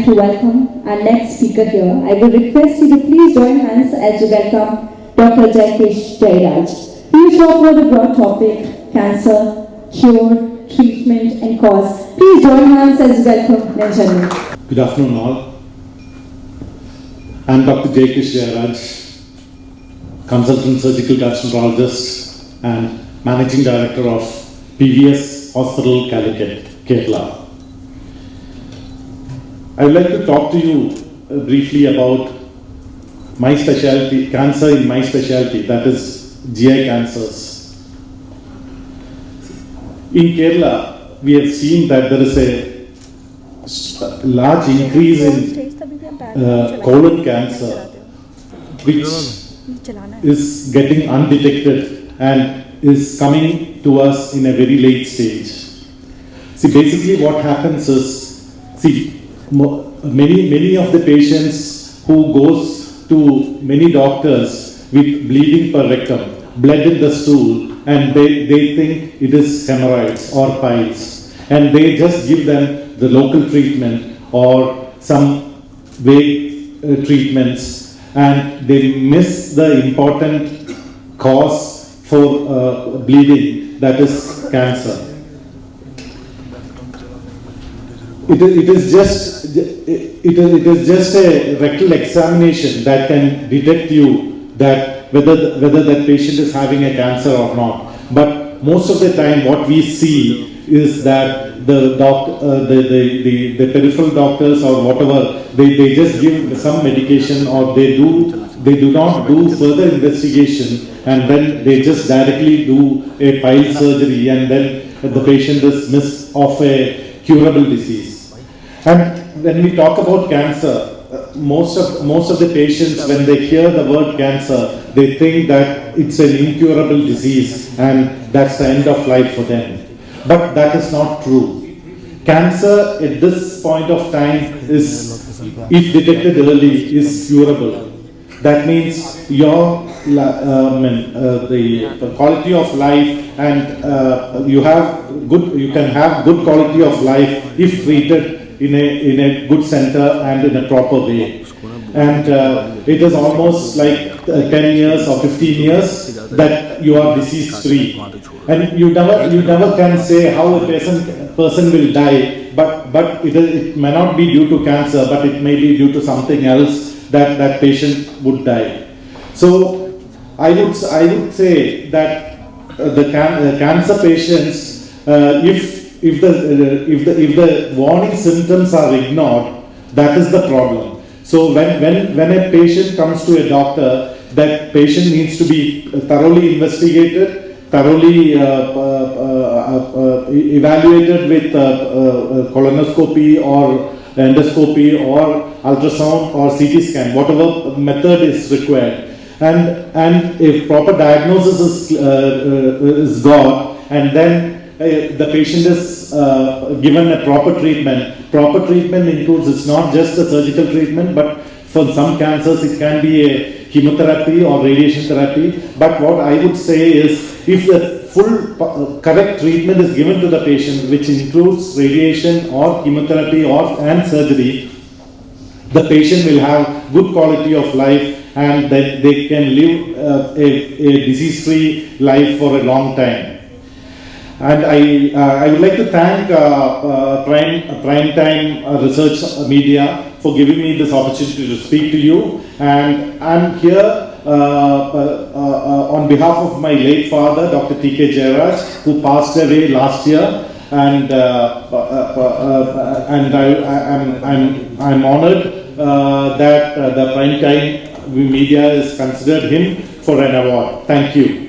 to welcome our next speaker here. I will request you to please join hands as we welcome Dr. Jaikish Jayaraj. He will talk about the broad topic, cancer, cure, treatment and cause. Please join hands as we welcome Nanjan. Good afternoon all. I'm Dr. Jaikish Jayaraj, consultant surgical gastroenterologist and managing director of PVS Hospital, Calicut, Kerala. I would like to talk to you briefly about my specialty, cancer in my specialty, that is GI cancers. In Kerala, we have seen that there is a large increase in colon cancer, which is getting undetected and is coming to us in a very late stage. See, basically what happens is, many of the patients who goes to many doctors with bleeding per rectum, blood in the stool, and they think it is hemorrhoids or piles, and they just give them the local treatment or some vague treatments, and they miss the important cause for bleeding, that is cancer. It is just a rectal examination that can detect you that whether that patient is having a cancer or not. But most of the time, what we see is that the peripheral doctors or whatever, they just give some medication, or they do not do further investigation, and then they just directly do a pile surgery, and then the patient is missed of a curable disease. And when we talk about cancer, most of the patients, when they hear the word cancer, they think that it's an incurable disease and that's the end of life for them. But that is not true. Cancer at this point of time is, if detected early, is curable. That means your the quality of life, and you can have good quality of life if treated in a good center and in a proper way. And it is almost like 10 years or 15 years that you are disease free. And you never can say how a person will die, but it may not be due to cancer, but it may be due to something else that patient would die. So I would say that the cancer patients, if the warning symptoms are ignored, that is the problem. So when a patient comes to a doctor, that patient needs to be thoroughly investigated, thoroughly evaluated with colonoscopy or endoscopy or ultrasound or CT scan, whatever method is required. And if proper diagnosis is got, and then the patient is given a proper treatment. Proper treatment includes, it's not just a surgical treatment, but for some cancers it can be a chemotherapy or radiation therapy. But what I would say is, if the full correct treatment is given to the patient, which includes radiation or chemotherapy and surgery, the patient will have good quality of life, and that they can live a disease-free life for a long time. And I would like to thank Prime Time Research Media for giving me this opportunity to speak to you. And I'm here on behalf of my late father, Dr. T.K. Jayaraj, who passed away last year. And I'm honored that the Prime Time Media has considered him for an award. Thank you.